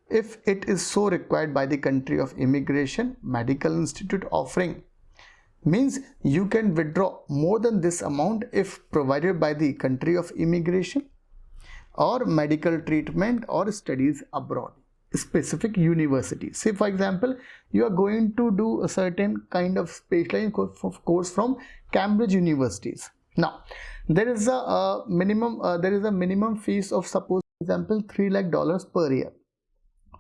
if it is so required by the country of immigration, medical institute offering. Means you can withdraw more than this amount if provided by the country of immigration or medical treatment or studies abroad, specific university. Say for example, you are going to do a certain kind of specialized course from Cambridge universities. Now there is a minimum fees of, suppose for example, $3 lakh per year.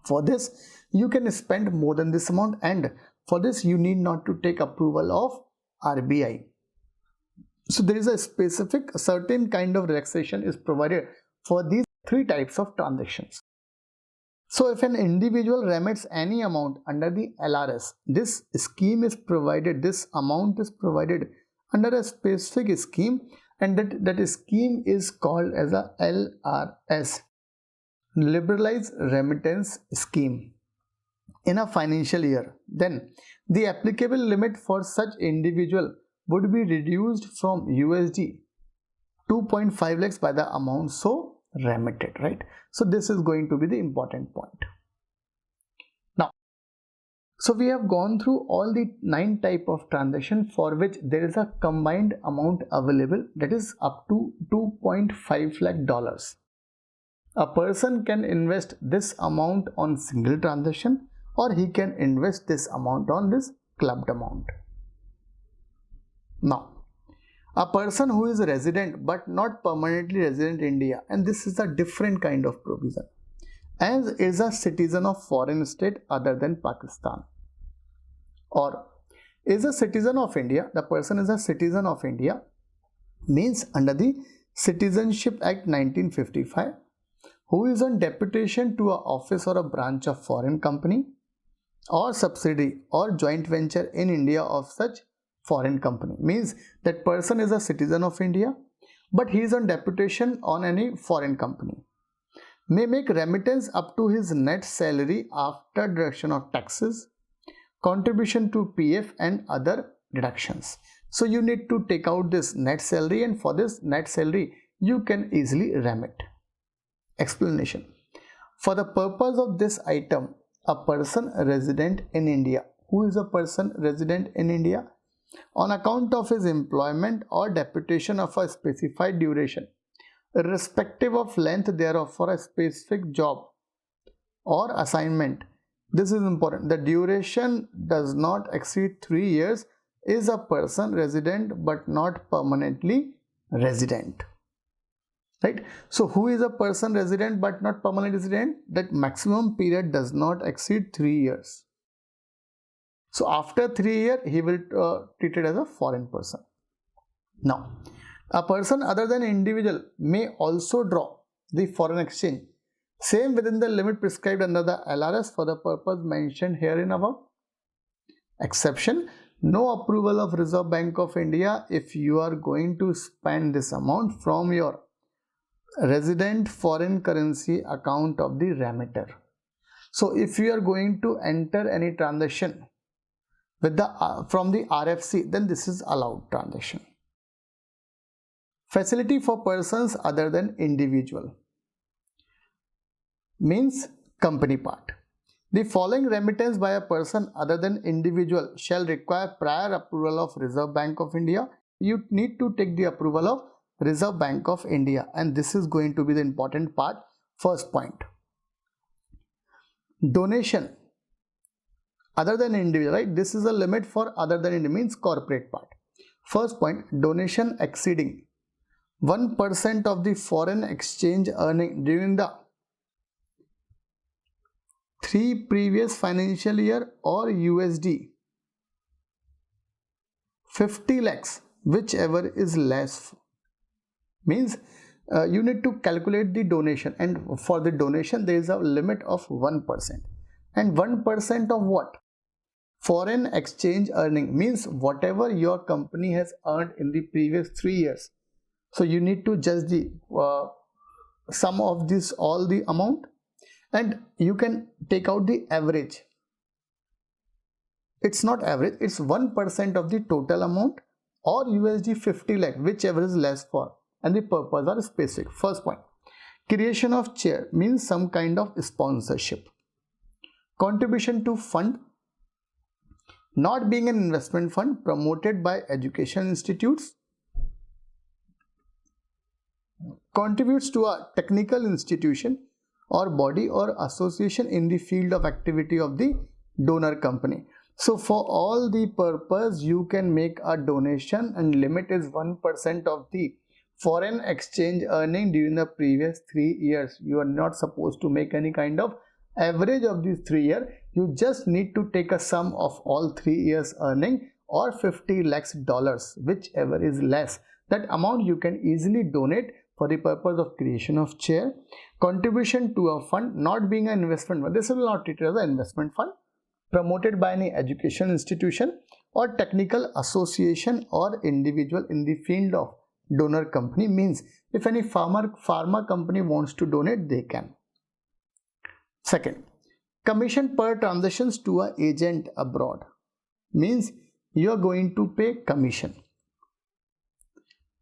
For this you can spend more than this amount, and for this you need not to take approval of RBI. So there is a certain kind of relaxation is provided for these 3 types of transactions. So if an individual remits any amount under the LRS, this scheme is provided, this amount is provided under a specific scheme, and that scheme is called as a LRS, Liberalized Remittance Scheme, in a financial year. Then the applicable limit for such individual would be reduced from USD 2.5 lakhs by the amount so remitted, right? So this is going to be the important point. Now, so we have gone through all the 9 type of transaction for which there is a combined amount available, that is up to $2.5 lakh. A person can invest this amount on single transaction, or he can invest this amount on this clubbed amount. Now, a person who is a resident but not permanently resident in India, and this is a different kind of provision, as is a citizen of foreign state other than Pakistan, or is a citizen of India, the person is a citizen of India, means under the Citizenship Act 1955, who is on deputation to an office or a branch of foreign company or subsidiary or joint venture in India of such foreign company. Means that person is a citizen of India but he is on deputation on any foreign company, may make remittance up to his net salary after deduction of taxes, contribution to PF and other deductions. So you need to take out this net salary, and for this net salary you can easily remit. Explanation. For the purpose of this item, a person resident in India. Who is a person resident in India? On account of his employment or deputation of a specified duration, irrespective of length thereof, for a specific job or assignment. This is important. The duration does not exceed 3 years, is a person resident but not permanently resident. Right? So who is a person resident but not permanent resident? That maximum period does not exceed 3 years. So after 3 years, he will treated as a foreign person. Now, a person other than individual may also draw the foreign exchange, same within the limit prescribed under the LRS for the purpose mentioned herein above. Exception: no approval of Reserve Bank of India if you are going to spend this amount from your resident foreign currency account of the remitter. So if you are going to enter any transaction with the from the RFC, then this is allowed transaction. Facility for persons other than individual means company part. The following remittance by a person other than individual shall require prior approval of Reserve Bank of India. You need to take the approval of Reserve Bank of India, and this is going to be the important part. First point. Donation other than individual, right? This is a limit for other than individual, means corporate part. First point, donation exceeding 1% of the foreign exchange earning during the 3 previous financial year or USD 50 lakhs, whichever is less. Means you need to calculate the donation, and for the donation there is a limit of 1%. And 1% of what? Foreign exchange earning, means whatever your company has earned in the previous 3 years. So you need to judge the sum of this, all the amount, and you can take out the average. It's not average, it's 1% of the total amount or USD 50 lakh, whichever is less for, and the purpose are specific. First point, creation of chair means some kind of sponsorship. Contribution to fund, not being an investment fund promoted by education institutes, contributes to a technical institution or body or association in the field of activity of the donor company. So for all the purpose you can make a donation, and limit is 1% of the foreign exchange earning during the previous 3 years. You are not supposed to make any kind of average of these 3 years. You just need to take a sum of all 3 years earning or 50 lakhs dollars, whichever is less. That amount you can easily donate for the purpose of creation of chair. Contribution to a fund, not being an investment fund. This will not treat it as an investment fund promoted by any education institution or technical association or individual in the field of donor company. Means if any pharma company wants to donate, they can. Second, commission per transactions to an agent abroad, means you are going to pay commission.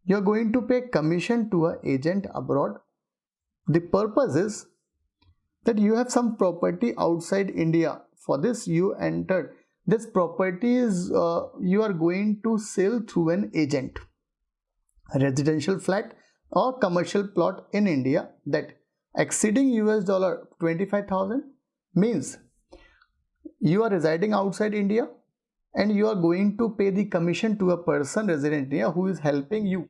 You are going to pay commission to an agent abroad. The purpose is that you have some property outside India. For this you entered this property is you are going to sell through an agent. A residential flat or commercial plot in India that exceeding $25,000 means you are residing outside India and you are going to pay the commission to a person resident in India who is helping you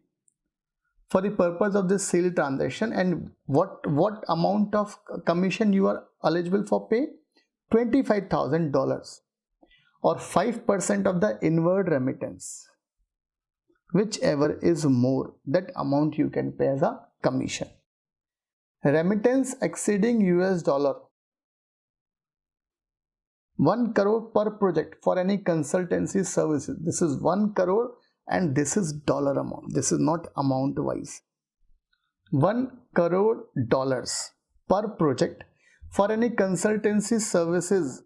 for the purpose of this sale transaction. And what amount of commission you are eligible for pay? $25,000 or 5% of the inward remittance, whichever is more, that amount you can pay as a commission. Remittance exceeding $1 crore per project for any consultancy services. This is 1 crore and this is dollar amount. This is not amount wise. $1 crore per project for any consultancy services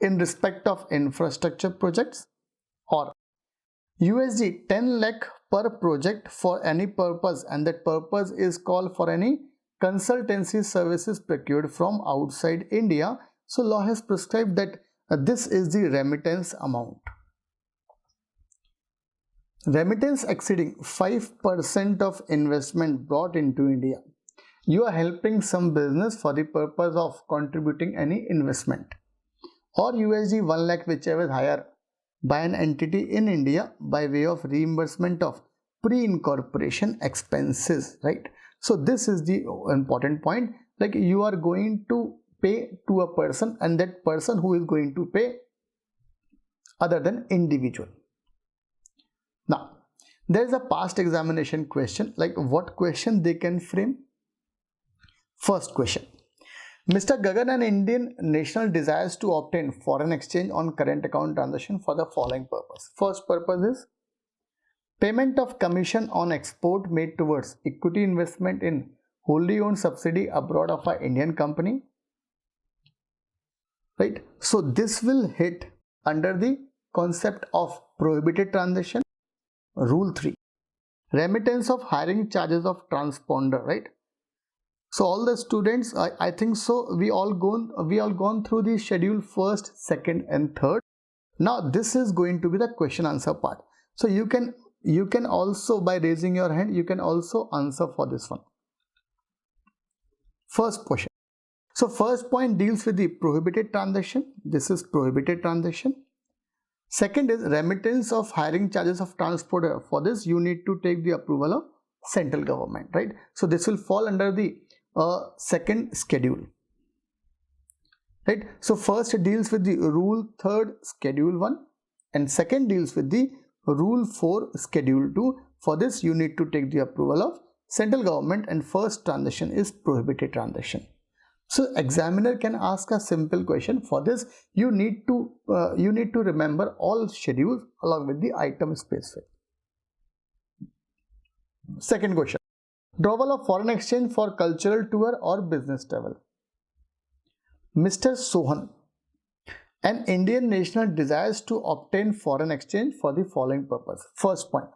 in respect of infrastructure projects, or USD 10 lakh per project for any purpose, and that purpose is called for any consultancy services procured from outside India. So law has prescribed that this is the remittance amount. Remittance exceeding 5% of investment brought into India. You are helping some business for the purpose of contributing any investment, or USD 1 lakh, whichever is higher, by an entity in India by way of reimbursement of pre-incorporation expenses, right? So this is the important point, like you are going to pay to a person, and that person who is going to pay other than individual. Now there is a past examination question, like what question they can frame. First question: Mr. Gagan, an Indian national, desires to obtain foreign exchange on current account transaction for the following purpose. First purpose is payment of commission on export made towards equity investment in wholly owned subsidy abroad of an Indian company, right? So this will hit under the concept of prohibited transaction. Rule 3, remittance of hiring charges of transponder, right? So all the students, I think so, we all gone through the schedule first, second and third. Now this is going to be the question answer part. So you can also, by raising your hand, you can also answer for this one. First question. So first point deals with the prohibited transaction. This is prohibited transaction. Second is remittance of hiring charges of transporter. For this you need to take the approval of central government, right? So this will fall under the second schedule, right? So first deals with the rule 3rd schedule 1, and second deals with the rule 4 schedule 2. For this you need to take the approval of central government, and first transaction is prohibited transaction. So examiner can ask a simple question. For this you need to remember all schedules along with the item specific. Second question: drawal of foreign exchange for cultural tour or business travel. Mr. Sohan, an Indian national, desires to obtain foreign exchange for the following purpose. First point: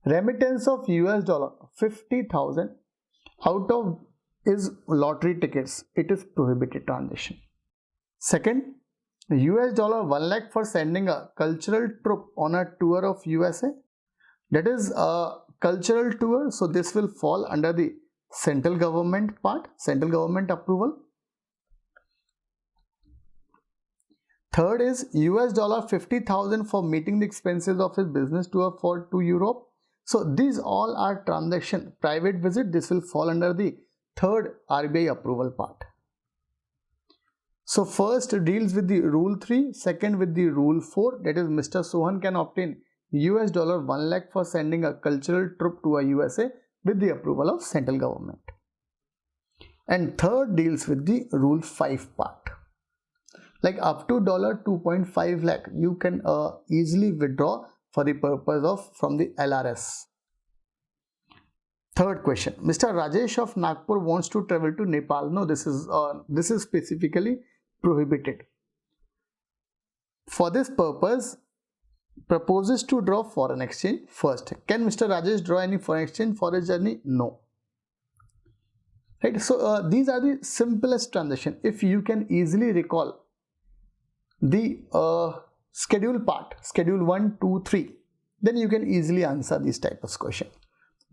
remittance of US dollar 50,000 out of is lottery tickets. It is prohibited transaction. Second, US dollar 1 lakh for sending a cultural troop on a tour of USA. That is a cultural tour, so this will fall under the central government part, central government approval. Third is US dollar 50,000 for meeting the expenses of his business tour to Europe. So these all are transaction, private visit. This will fall under the third RBI approval part. So first deals with the rule 3, second with the rule 4, that is Mr. Sohan can obtain US dollar 1 lakh for sending a cultural trip to a USA with the approval of central government. And third deals with the rule 5 part. Like up to $2.5 lakh you can easily withdraw for the purpose of from the LRS. Third question: Mr. Rajesh of Nagpur wants to travel to Nepal. No, this is specifically prohibited. For this purpose, proposes to draw foreign exchange. First, can Mr. Rajesh draw any foreign exchange for his journey? No. Right. So these are the simplest transaction. If you can easily recall the schedule part, schedule 1, 2, 3, then you can easily answer this type of question.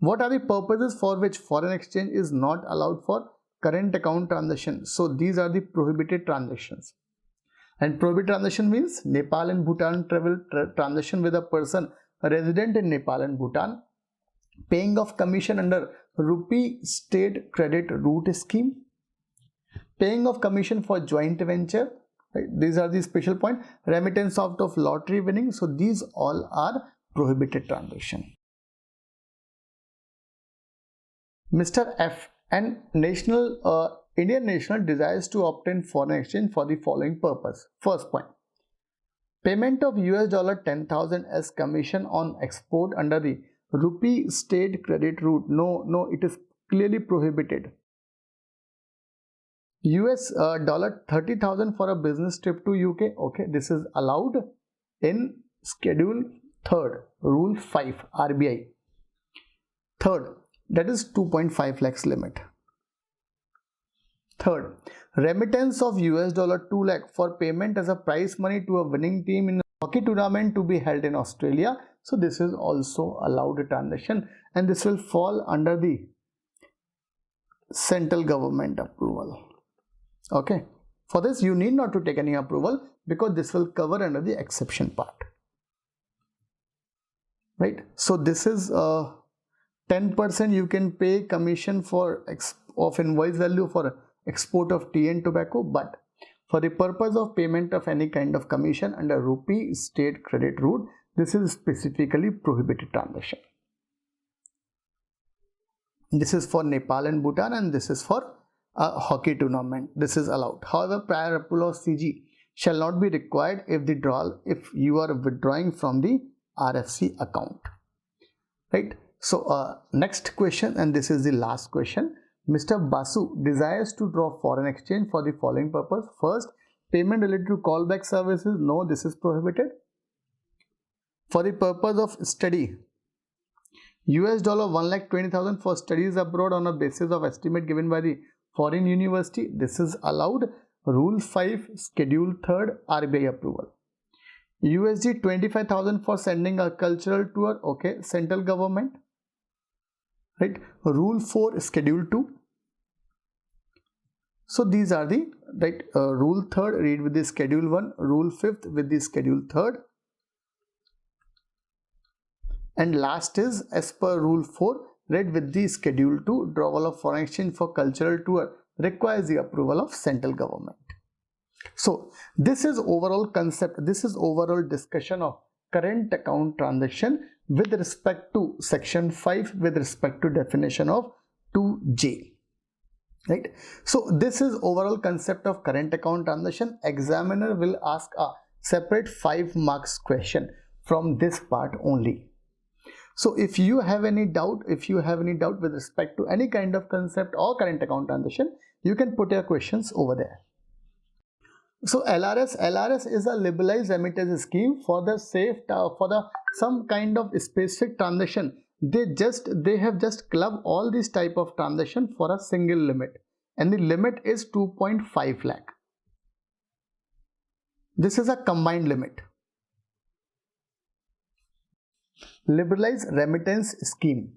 What are the purposes for which foreign exchange is not allowed for current account transaction? So these are the prohibited transactions. And prohibited transaction means Nepal and Bhutan travel transaction with a person resident in Nepal and Bhutan, paying of commission under Rupee State Credit Route Scheme, paying of commission for joint venture. Right? These are the special point. Remittance out of lottery winning. So these all are prohibited transaction. Mr. F, an Indian national, desires to obtain foreign exchange for the following purpose. First point: payment of US dollar 10,000 as commission on export under the Rupee State Credit Route. No, it is clearly prohibited. US dollar 30,000 for a business trip to UK. Okay, this is allowed in Schedule 3rd, Rule 5, RBI. Third, that is 2.5 lakhs limit. Third, remittance of US dollar 2 lakh for payment as a prize money to a winning team in a hockey tournament to be held in Australia. So this is also allowed transaction, and this will fall under the central government approval. Okay, for this you need not to take any approval because this will cover under the exception part, right? So this is 10% you can pay commission for of invoice value for export of tea and tobacco, but for the purpose of payment of any kind of commission under rupee state credit route, this is specifically prohibited transaction. This is for Nepal and Bhutan, and this is for a hockey tournament. This is allowed. However, prior approval of CG shall not be required if you are withdrawing from the RFC account, right? So next question, and this is the last question. Mr. Basu desires to draw foreign exchange for the following purpose. First, payment related to callback services. No, this is prohibited. For the purpose of study, US dollar 1,20,000 for studies abroad on a basis of estimate given by the foreign university. This is allowed. Rule 5, Schedule 3rd, RBI approval. USD 25,000 for sending a cultural tour. Okay, central government, right? Rule 4, Schedule 2. So these are the right Rule 3rd, read with the Schedule 1, Rule 5th with the Schedule 3rd, and last is as per Rule 4, read with the Schedule 2. Drawal of foreign exchange for cultural tour requires the approval of central government. So this is overall concept, this is overall discussion of current account transaction with respect to section 5 with respect to definition of 2J, right? So this is overall concept of current account transaction. Examiner will ask a separate 5 marks question from this part only. So if you have any doubt, with respect to any kind of concept or current account transaction, you can put your questions over there. So LRS is a liberalized remittance scheme for the some kind of specific transaction. They have just clubbed all these type of transaction for a single limit, and the limit is 2.5 lakh. This is a combined limit. Liberalized remittance scheme.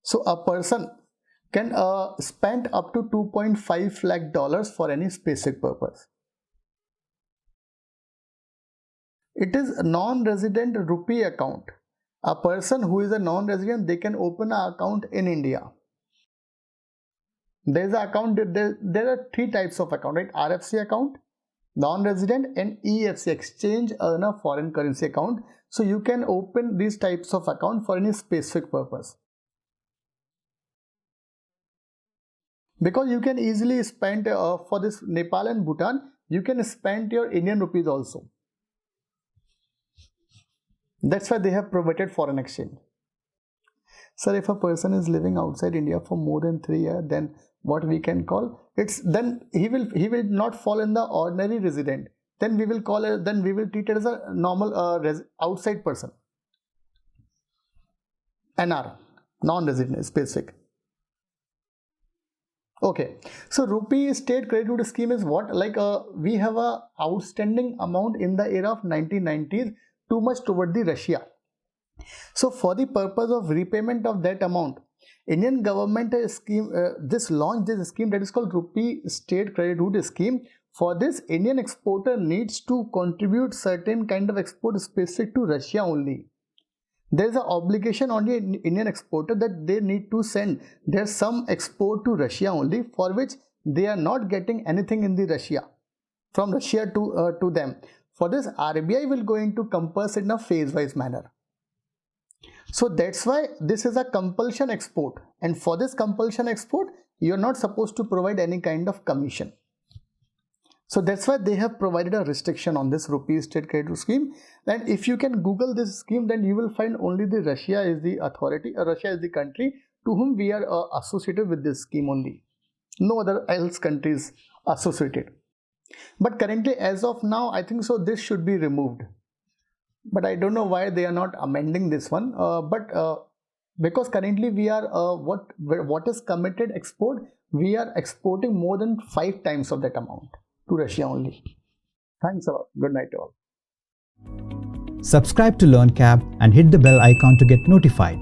So a person can spend up to $2.5 lakh for any specific purpose. It is a non-resident rupee account. A person who is a non-resident, they can open an account in India. There is an account. There are 3 types of account, right? RFC account, non-resident, and EFC, exchange earner foreign currency account. So you can open these types of account for any specific purpose, because you can easily spend for this Nepal and Bhutan, you can spend your Indian rupees also. That's why they have provided foreign exchange. Sir, if a person is living outside India for more than 3 years, then what we can call then he will not fall in the ordinary resident. Then we will treat it as a normal outside person. NR, non-resident specific. Okay, so rupee state credit route scheme is what? Like we have a outstanding amount in the era of 1990s, too much toward the Russia. So for the purpose of repayment of that amount, Indian government launched this scheme that is called rupee state credit route scheme. For this, Indian exporter needs to contribute certain kind of export specific to Russia only. There is an obligation on the Indian exporter that they need to send their some export to Russia only, for which they are not getting anything in the Russia from Russia to them. For this, RBI will going to compulse it in a phase-wise manner. So that's why this is a compulsion export, and for this compulsion export, you are not supposed to provide any kind of commission. So that's why they have provided a restriction on this rupee state credit scheme. And if you can Google this scheme, then you will find only the Russia is the authority, Russia is the country to whom we are associated with this scheme only. No other else countries associated. But currently, as of now, I think so this should be removed. But I don't know why they are not amending this one. Because currently we are what is committed export, we are exporting more than 5 times of that amount to Russia only. Thanks a lot. Good night to all. Subscribe to LearnCap and hit the bell icon to get notified.